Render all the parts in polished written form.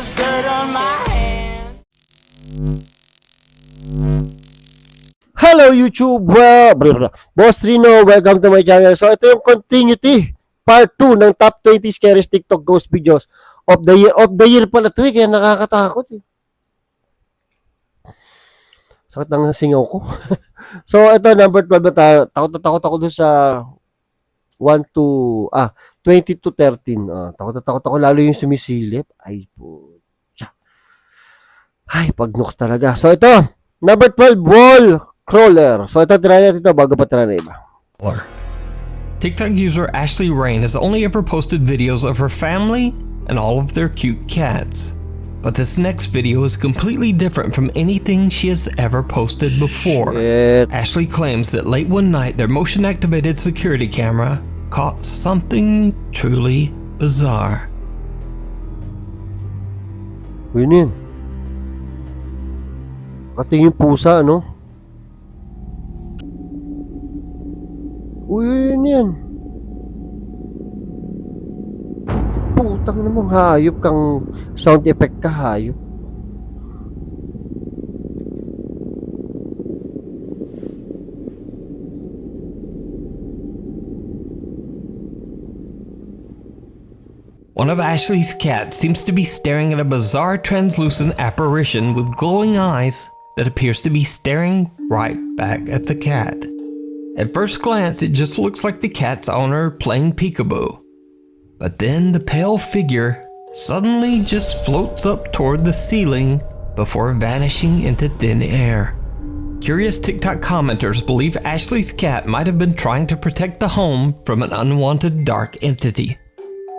there's dirt on my hands. Hello YouTube! Boss Trino, welcome to my channel. So ito yung continuity, part 2 ng top 20 scariest TikTok ghost videos of the year. Of the year pala ito kaya nakakatakot eh. Sakit ng singaw ko. So ito number 12 na tayo. Takot ako doon sa 20 to 13. Takot ako lalo yung sumisilip. Ay po. Ay, pag-nooks talaga. So ito, number 12, wall crawler. So ito, try natin ito bago pa try na iba. TikTok user Ashley Rain has only ever posted videos of her family and all of their cute cats. But this next video is completely different from anything she has ever posted before. Shit. Ashley claims that late one night their motion-activated security camera caught something truly bizarre. Yun yun. Kating yung pusa, ano? Uy, yun yan. Putang namang hayop kang sound effect ka, hayop. One of Ashley's cats seems to be staring at a bizarre translucent apparition with glowing eyes that appears to be staring right back at the cat. At first glance, it just looks like the cat's owner playing peekaboo. But then the pale figure suddenly just floats up toward the ceiling before vanishing into thin air. Curious TikTok commenters believe Ashley's cat might have been trying to protect the home from an unwanted dark entity.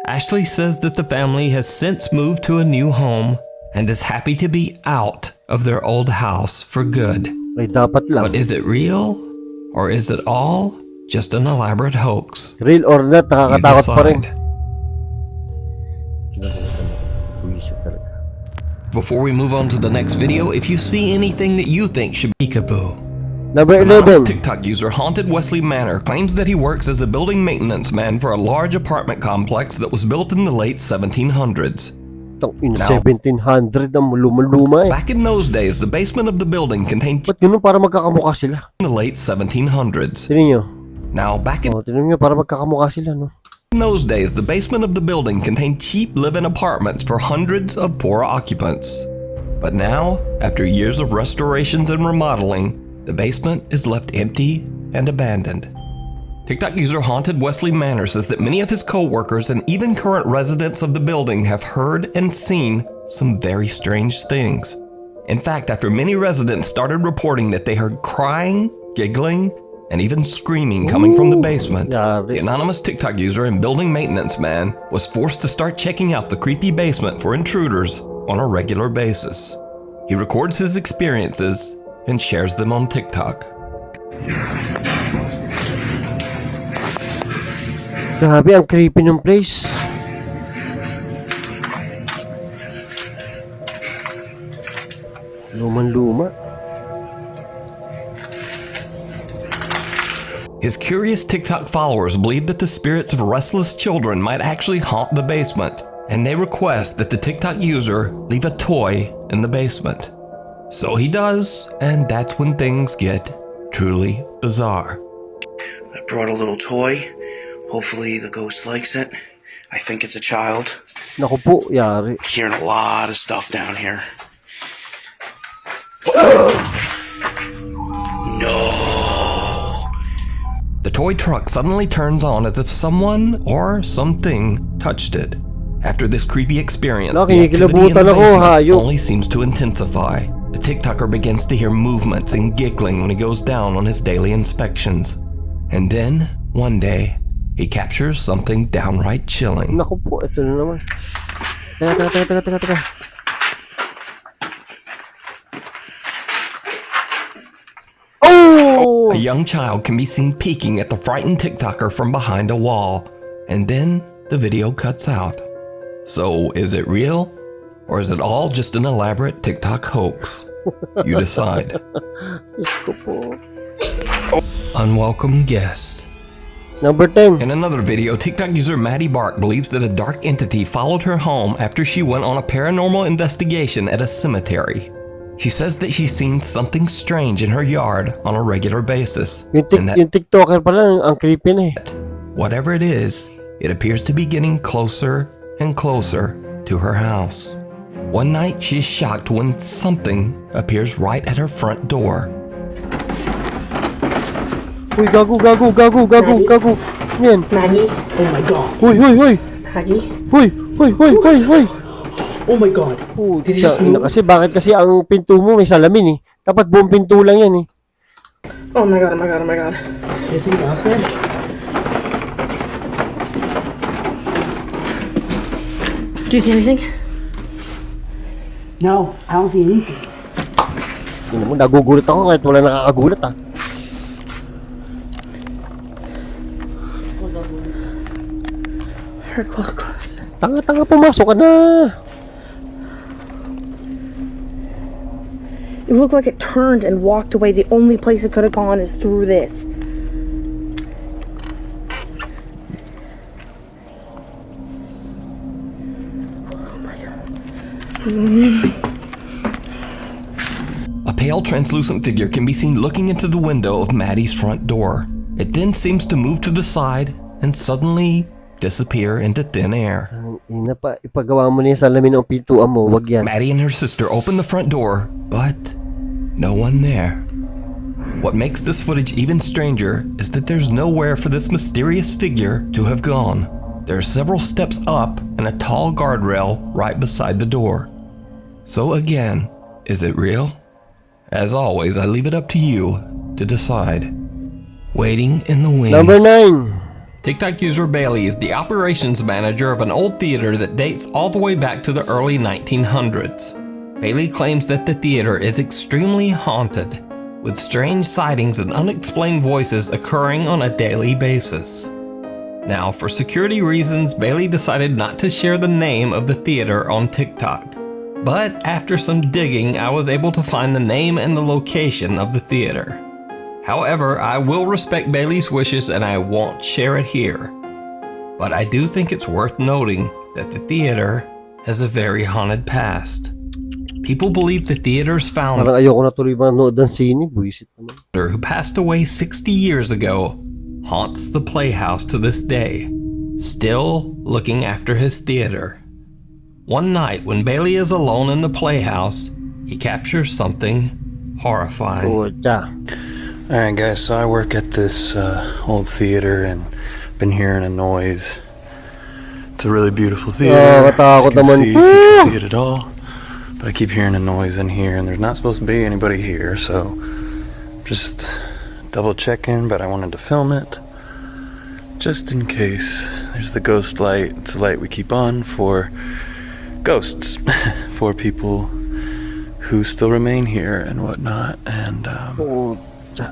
Ashley says that the family has since moved to a new home and is happy to be out of their old house for good. Ay, dapat lang. But is it real? Or is it all just an elaborate hoax? Real or not, You nakakatakot pa rin. decide. Before we move on to the next video, if you see anything that you think should be peekaboo. Number 11. TikTok user Haunted Wesley Manor claims that he works as a building maintenance man for a large apartment complex that was built in the late 1700s. In 1700 ang luma-luma eh. Back in those days, the basement of the building contained Ba't ganun para magkakamukha sila? in the late 1700s. Tinan nyo. Now, back in Tinan nyo para magkakamukha sila, no? those days, the basement of the building contained cheap live-in apartments for hundreds of poor occupants. But now, after years of restorations and remodeling, the basement is left empty and abandoned. TikTok user Haunted Wesley Manor says that many of his co-workers and even current residents of the building have heard and seen some very strange things. In fact, after many residents started reporting that they heard crying, giggling, and even screaming coming from the basement, the anonymous TikTok user and building maintenance man was forced to start checking out the creepy basement for intruders on a regular basis. He records his experiences and shares them on TikTok. Grabe, ang creepy ng place. Luman-luma. His curious TikTok followers believe that the spirits of restless children might actually haunt the basement, and they request that the TikTok user leave a toy in the basement. So he does, and that's when things get truly bizarre. I brought a little toy. Hopefully the ghost likes it. I think it's a child. Naku po, yari. I'm hearing a lot of stuff down here. No. The toy truck suddenly turns on as if someone or something touched it. After this creepy experience, the activity in the basement only seems to intensify. The TikToker begins to hear movements and giggling when he goes down on his daily inspections. And then, one day, he captures something downright chilling. Naku po, ito na naman. Teka. Oh! A young child can be seen peeking at the frightened TikToker from behind a wall. And then, the video cuts out. So, is it real? Or is it all just an elaborate TikTok hoax? You decide. Unwelcome guest. Number 10. In another video, TikTok user Maddie Bark believes that a dark entity followed her home after she went on a paranormal investigation at a cemetery. She says that she's seen something strange in her yard on a regular basis. And that Yung TikToker pala, ang creepy na eh. whatever it is, it appears to be getting closer and closer to her house. One night, she's shocked when something appears right at her front door. Uy, gago. Yan. Maggie? Oh my god. Uy. Maggie? Uy. Oh my god. Did you just move? Kasi bakit kasi ang pinto mo may salamin eh. Dapat buong pinto lang yan eh. Oh my god. Is he out there? Do you see anything? No, I don't see anything. Tingnan mo, nagugulat ako kahit wala nakakagulat ah. Her clock closed. Tanga, pumasok ka na. It looked like it turned and walked away. The only place it could have gone is through this. Oh my god. A pale, translucent figure can be seen looking into the window of Maddie's front door. It then seems to move to the side and suddenly disappear into thin air. Ina pa, ipagawa mo na yung salamin ng pintuan mo, wag yan. Maddie and her sister open the front door, but no one there. What makes this footage even stranger is that there's nowhere for this mysterious figure to have gone. There are several steps up and a tall guardrail right beside the door. So again, is it real? As always, I leave it up to you to decide. Waiting in the wings. Number 9. TikTok user Bailey is the operations manager of an old theater that dates all the way back to the early 1900s. Bailey claims that the theater is extremely haunted, with strange sightings and unexplained voices occurring on a daily basis. Now, for security reasons, Bailey decided not to share the name of the theater on TikTok. But after some digging, I was able to find the name and the location of the theater. However, I will respect Bailey's wishes and I won't share it here. But I do think it's worth noting that the theater has a very haunted past. People believe the theater's founder, Parang ayoko na tuloy manood ng sine, buwisit naman. who passed away 60 years ago, haunts the Playhouse to this day, still looking after his theater. One night when Bailey is alone in the Playhouse, he captures something horrifying. Pucha. Alright guys, so I work at this old theater and been hearing a noise. It's a really beautiful theater. As katakot you can naman. see, if you can see it at all. But I keep hearing a noise in here and there's not supposed to be anybody here, so just double checking, but I wanted to film it just in case. There's the ghost light. It's a light we keep on for ghosts, for people who still remain here and whatnot. And Pucha.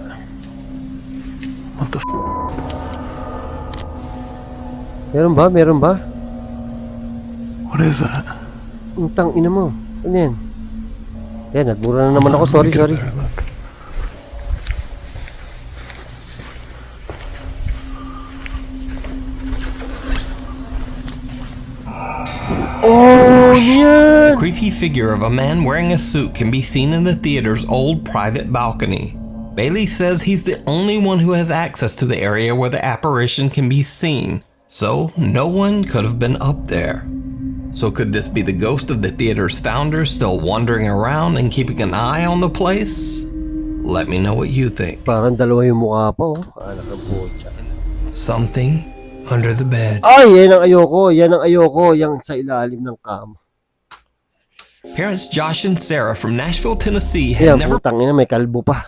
what the f? Meron ba? What is that? Ang tangina mo. Ano yan? Yan, nagmura na naman ako. Sorry. Let me get a better look. Oh, yan! A creepy figure of a man wearing a suit can be seen in the theater's old private balcony. Bailey says he's the only one who has access to the area where the apparition can be seen, so no one could have been up there. So could this be the ghost of the theater's founder still wandering around and keeping an eye on the place? Let me know what you think. Parang dalawa yung mukha pa, oh. Anak ng pucha. Something under the bed. Ay, yan ang ayoko. Yang sa ilalim ng kama. Parents Josh and Sarah from Nashville, Tennessee had Yan, never putang ina, may kalbo pa.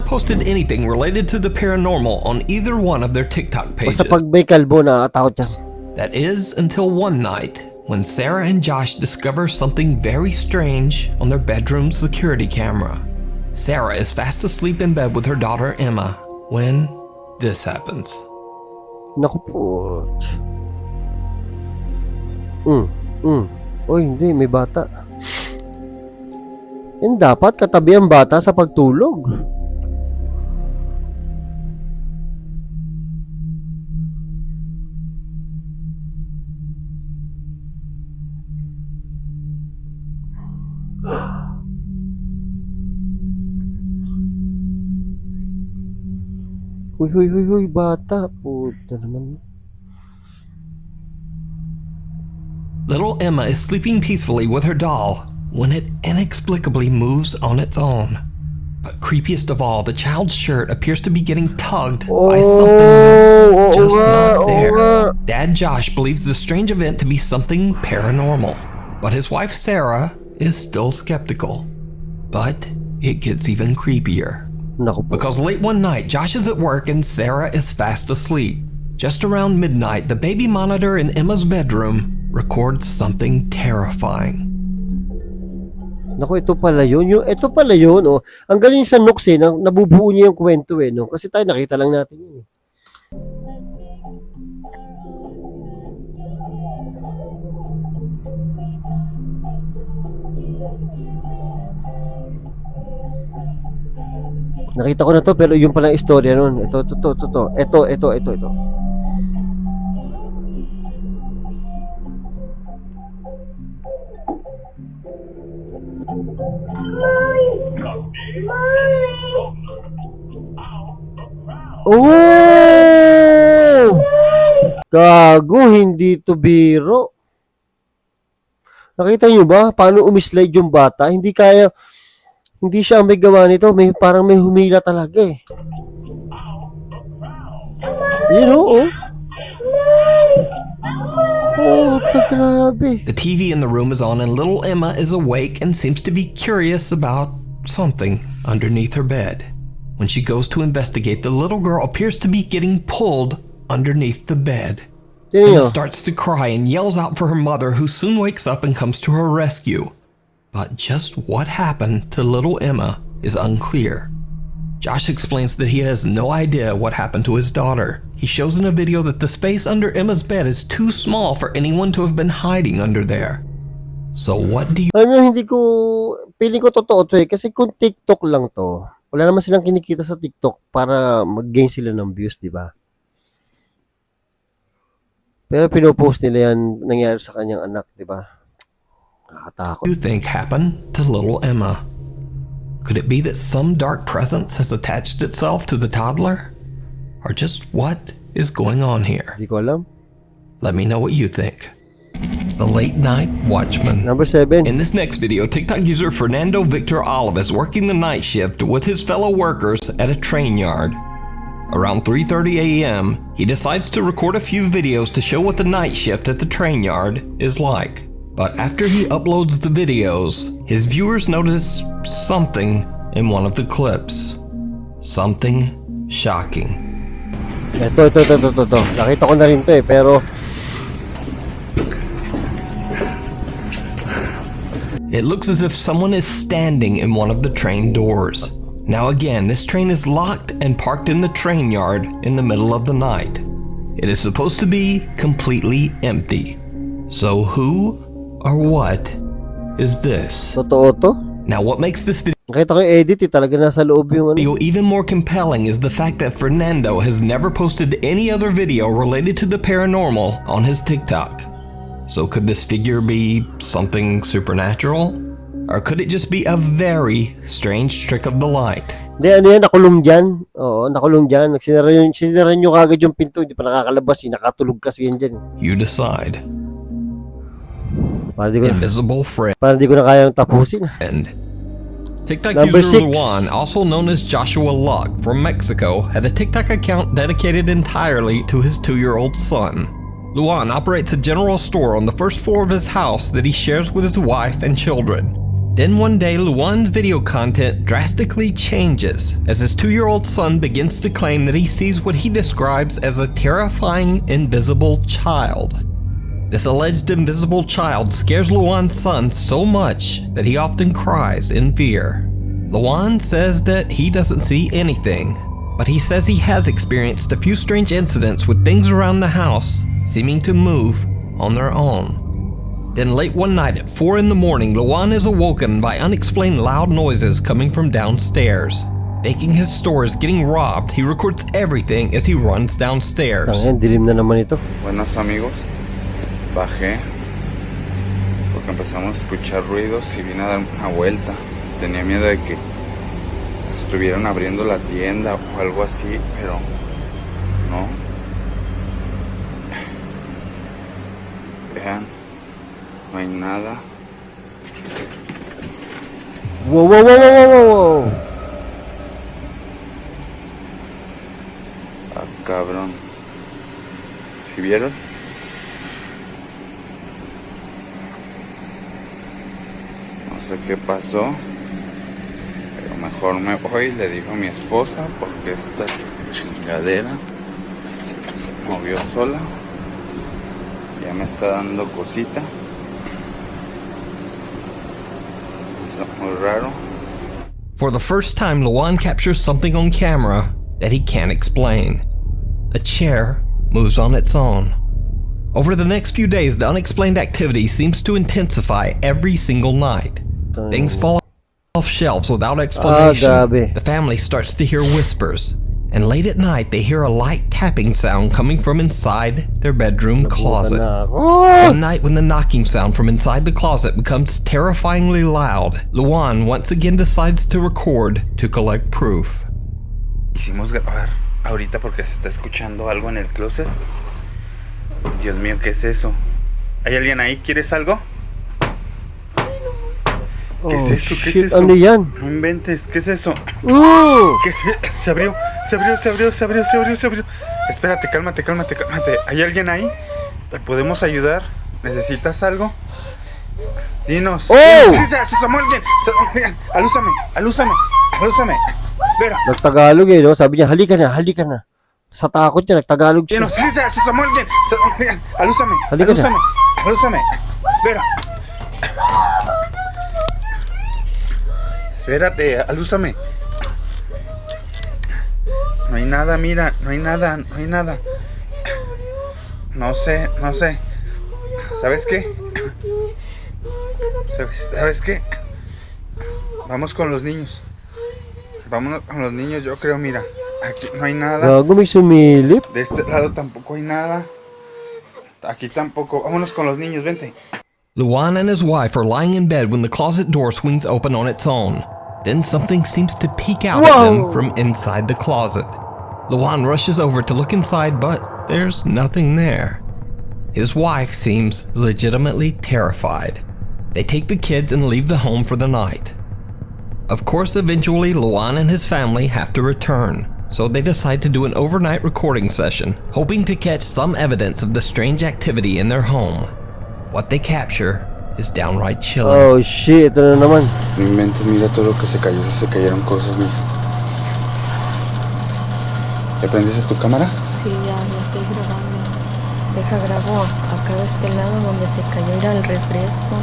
posted anything related to the paranormal on either one of their TikTok pages. Basta pag may kalbo, nakakatakot yan. That is until one night when Sarah and Josh discover something very strange on their bedroom security camera. Sarah is fast asleep in bed with her daughter Emma when this happens. Naku po. Oy, hindi, may bata. Yan dapat katabi ang bata sa pagtulog. Huy, huy, huy, huy, bata. Puta naman. Little Emma is sleeping peacefully with her doll when it inexplicably moves on its own. But creepiest of all, the child's shirt appears to be getting tugged by something that's just not there. Dad Josh believes the strange event to be something paranormal, but his wife Sarah is still skeptical. But it gets even creepier. Because late one night, Josh is at work and Sarah is fast asleep. Just around midnight, the baby monitor in Emma's bedroom records something terrifying. Naku, ito pala yun, oh. Ang galing sa NUKES, nabubuo niya yung kwento, no? Kasi tayo nakita lang natin yun, eh. Nakita ko na to, pero yung palang istorya nun. Ito. Oh! Gago, hindi to biro. Nakita niyo ba? Paano umislide yung bata? Hindi siya ang may gawa nito. Parang may humila talaga, eh. You know, oh. Oh, grabe. The TV in the room is on and little Emma is awake and seems to be curious about something underneath her bed. When she goes to investigate, the little girl appears to be getting pulled underneath the bed. Emma starts to cry and yells out for her mother, who soon wakes up and comes to her rescue. But just what happened to little Emma is unclear. Josh explains that he has no idea what happened to his daughter. He shows in a video that the space under Emma's bed is too small for anyone to have been hiding under there. So what do you... Feeling ko totoo to, eh. Kasi kung TikTok lang to, wala naman silang kinikita sa TikTok para mag-gain sila ng views, di ba? Pero pinopost nila yan nangyari sa kanyang anak, di ba? Nakakatakot. You think happened to little Emma? Could it be that some dark presence has attached itself to the toddler? Or just what is going on here? Hindi ko alam. Let me know what you think. The Late Night Watchman. Number 7. In this next video, TikTok user Fernando Victor Olive is working the night shift with his fellow workers at a train yard. Around 3:30 a.m., he decides to record a few videos to show what the night shift at the train yard is like. But after he uploads the videos, his viewers notice something in one of the clips. Something shocking. Ito. Nakita ko na rin to, eh, pero it looks as if someone is standing in one of the train doors. Now again, this train is locked and parked in the train yard in the middle of the night. It is supposed to be completely empty. So who or what is this? totoo to. Now what makes this Nakita ko yung edit, eh. Talaga nasa loob yung ano. video even more compelling is the fact that Fernando has never posted any other video related to the paranormal on his TikTok. So could this figure be something supernatural? Or could it just be a very strange trick of the light? Hindi, ano yan, nakulong dyan. Oo, nakulong dyan. Sinara nyo kagad yung pinto, hindi pa nakakalabas, eh. Nakatulog kasi yan dyan. You decide. Parang di Invisible friend. ko na kayang tapusin. TikTok Number user 6. Luan, also known as Joshua Luck from Mexico, had a TikTok account dedicated entirely to his 2-year-old son. Luan operates a general store on the first floor of his house that he shares with his wife and children. Then one day, Luan's video content drastically changes as his 2-year-old son begins to claim that he sees what he describes as a terrifying invisible child. This alleged invisible child scares Luan's son so much that he often cries in fear. Luan says that he doesn't see anything, but he says he has experienced a few strange incidents with things around the house seeming to move on their own. Then late one night at 4 in the morning, Luan is awoken by unexplained loud noises coming from downstairs. Thinking his store is getting robbed, he records everything as he runs downstairs. Tangin, dilim na naman ito. Buenas amigos, bajé porque empezamos a escuchar ruidos y vine a dar una vuelta. Tenía miedo de que estuvieran abriendo la tienda o algo así, pero No. Vean, no hay nada. Wow, wow, wow, wow, wow, wow. Ah, cabrón. ¿Sí vieron? No sé qué pasó, pero mejor me voy, le digo a mi esposa, porque esta chingadera se movió sola. Ya me está dando cosita. Se me hizo muy raro. For the first time, Luan captures something on camera that he can't explain. A chair moves on its own. Over the next few days, the unexplained activity seems to intensify every single night. Things fall off shelves without explanation. grabe. The family starts to hear whispers, and late at night they hear a light tapping sound coming from inside their bedroom closet. One night when the knocking sound from inside the closet becomes terrifyingly loud, Luan once again decides to record to collect proof. Hicimos grabar ahorita porque se está escuchando algo en el closet. Dios mío, ¿qué es eso? ¿Hay alguien ahí? ¿Quieres algo? ¿Qué es eso? ¿Qué es eso? Ano yan? No inventes, ¿qué es eso? ¿Qué es? Se abrió. Espérate, cálmate. ¿Hay alguien ahí? ¿Te podemos ayudar? ¿Necesitas algo? Dinos. Se asomó alguien. Alúzame. Espera. Nagtagalog eh, no? Sabi niya, halika na. Sa takot niya, nagtagalog siya. Dinos, se asomó alguien. Alúzame. Espera. Espérate, alúzame. No hay nada, mira, no hay nada. No sé. ¿Sabes qué? Vámonos con los niños, yo creo, mira. Aquí no hay nada. Gago, may sumilip. De este lado tampoco hay nada. Aquí tampoco. Vámonos con los niños, vente. Luan and his wife are lying in bed when the closet door swings open on its own. Then something seems to peek out at them from inside the closet. Luan rushes over to look inside, but there's nothing there. His wife seems legitimately terrified. They take the kids and leave the home for the night. Of course, eventually Luan and his family have to return, so they decide to do an overnight recording session, hoping to catch some evidence of the strange activity in their home. What they capture is downright chilling. Oh shit, ito na naman. No inventes, mira todo lo que se cayó. Se cayeron cosas, mija. ¿Le prendiste tu cámara? Sí, ya estoy grabando. Deja grabo acá de este lado donde se cayó era el refresco,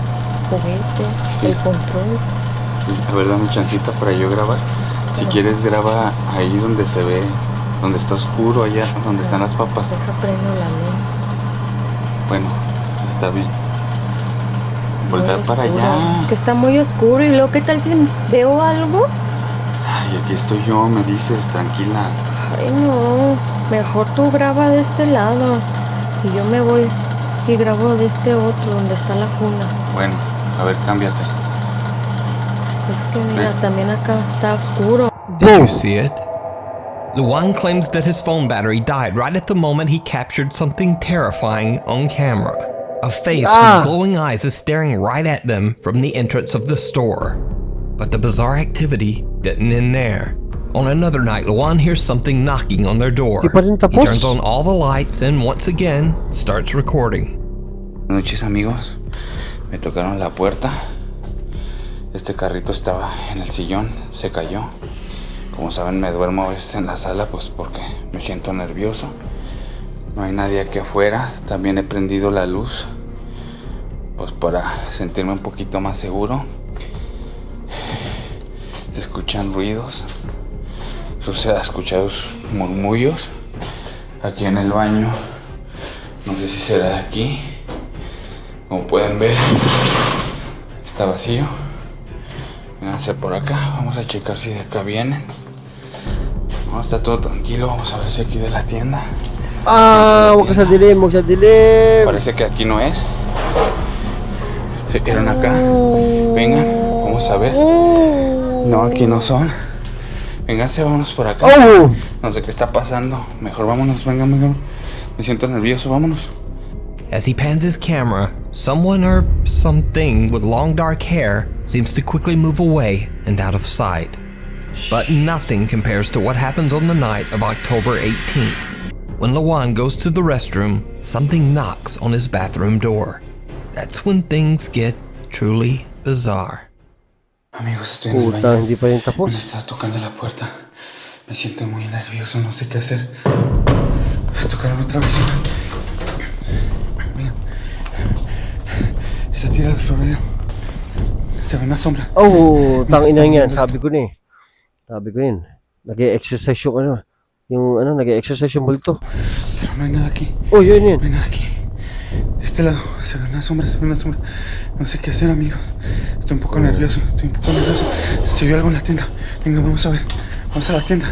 juguete, el control. A ver, dame chancita para yo grabar. Si quieres, graba ahí donde se ve, donde está oscuro, allá donde están las papas. Deja prendo la luz. Bueno, está bien. Voltar Muy para oscuro. allá. Es que está muy oscuro. ¿Y luego qué tal si veo algo? Ay, aquí estoy yo, me dices, tranquila. Ay, no. Mejor tú graba de este lado. Y yo me voy y grabo de este otro, donde está la cuna. Bueno, a ver, cámbiate. Es que mira, también acá está oscuro. Did you see it? Luan claims that his phone battery died right at the moment he captured something terrifying on camera. A face with glowing eyes is staring right at them from the entrance of the store. But the bizarre activity didn't end there. On another night, Luan hears something knocking on their door. Di pa rin He tapos. turns on all the lights and once again starts recording. Buenas noches, amigos. Me tocaron la puerta. Este carrito estaba en el sillón, se cayó. Como saben, me duermo a veces en la sala, pues porque me siento nervioso. No hay nadie aquí afuera. También he prendido la luz, pues para sentirme un poquito más seguro. Se escuchan ruidos. Se han escuchado murmullos aquí en el baño. No sé si será de aquí. Como pueden ver, está vacío. Vénganse por acá. Vamos a checar si de acá vienen. No, está todo tranquilo. Vamos a ver si aquí de la tienda. Huwag ka sa dilim, Parece que aquí no es. Se vieron acá. Vengan, vamos a ver. No, aquí no son. Vénganse, vámonos por acá. Oh! No sé qué está pasando. Mejor vámonos, venga, venga. Me siento nervioso, vámonos. As he pans his camera, someone or something with long dark hair seems to quickly move away and out of sight. But nothing compares to what happens on the night of October 18th. When Lawan goes to the restroom, something knocks on his bathroom door. That's when things get truly bizarre. Amigos, estoy en el Puta, baño. hindi pa yun Me tapos. está tocando la puerta. Me siento muy nervioso, no sé qué hacer. Voy a tocarme otra vez. Mira. Esa tira de florero. Se ve una sombra. Oh, tangina yan. Sabi ko na eh. Sabi ko yun. Nag-exercise yung nag-exercise yung bulto. Pero no hay nada aquí. Oh, yun yun. No hay nada aquí. De este lado se ve una sombra, se ve una sombra. No sé qué hacer, amigos. Estoy un poco nervioso, Se vio algo en la tienda. Venga, vamos a ver. Vamos a la tienda.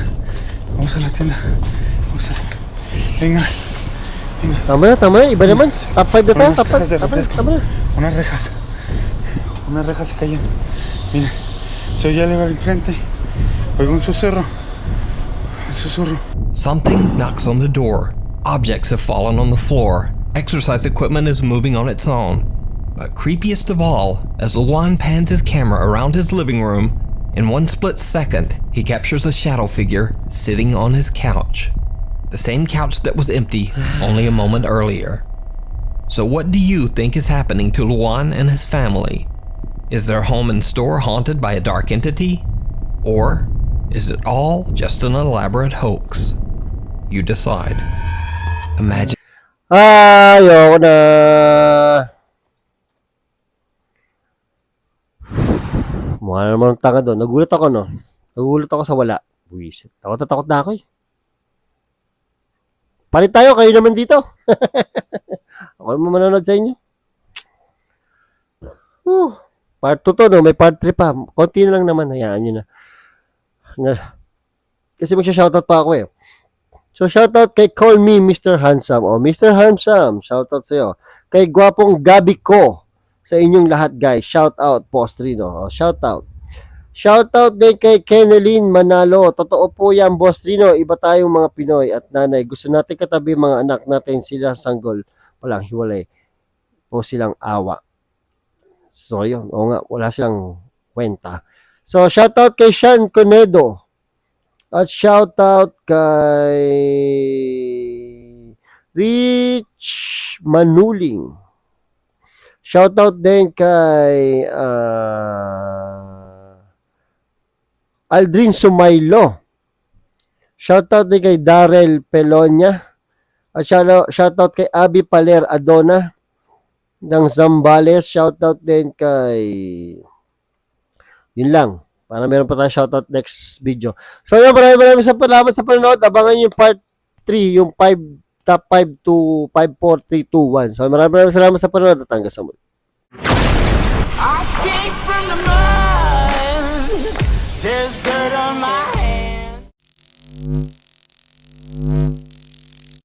Vamos a la tienda. Venga. Venga. Tama na. Iba naman. Top 5 na tayo. Unas cajas de refresco. Tama na. Unas rejas. Unas rejas se cayeron. Mira. Se oye algo al enfrente. Oigo un susurro. Un susurro. Something knocks on the door. Objects have fallen on the floor. Exercise equipment is moving on its own. But creepiest of all, as Luan pans his camera around his living room, in one split second, he captures a shadow figure sitting on his couch. The same couch that was empty only a moment earlier. So what do you think is happening to Luan and his family? Is their home and store haunted by a dark entity? Or is it all just an elaborate hoax? You decide. Imagine Ayoko na. Mukha na naman ang tanga doon. Nagulat ako, no? Nagulat ako sa wala. Buwisit. Takot na ako eh. Palit tayo, kayo naman dito. Ako naman manonood sa inyo. Part 2 to, no? May part 3 pa. Konti na lang naman. Hayaan nyo na. Kasi magsha-shoutout pa ako eh. So, shoutout kay Call Me Mr. Handsome. O, Mr. Handsome, shoutout sa'yo. Kay gwapong Gabi ko. Sa inyong lahat, guys. Shoutout, Postrino. O, shoutout. Shoutout din kay Keneline Manalo. Totoo po yan, Postrino. Iba tayong mga Pinoy at nanay. Gusto natin katabi mga anak natin sila sanggol. Walang hiwalay. O silang awa. So, yun. O nga, wala silang kwenta. So, shoutout kay Sean Conedo. At shoutout kay Rich Manuling. Shoutout din kay Aldrin Sumaylo. Shoutout din kay Darrell Pelonia. At shoutout kay Abby Paler Adona ng Zambales. Shoutout din kay... Yun lang. Para meron pa tayo shoutout next video. So yun, maraming salamat sa panonood. Abangan yung part 3, yung top 5 to 5, 4, 3, 2, 1. So maraming salamat sa panonood at hanggang sa muli. I came from the mud. There's dirt on my hands.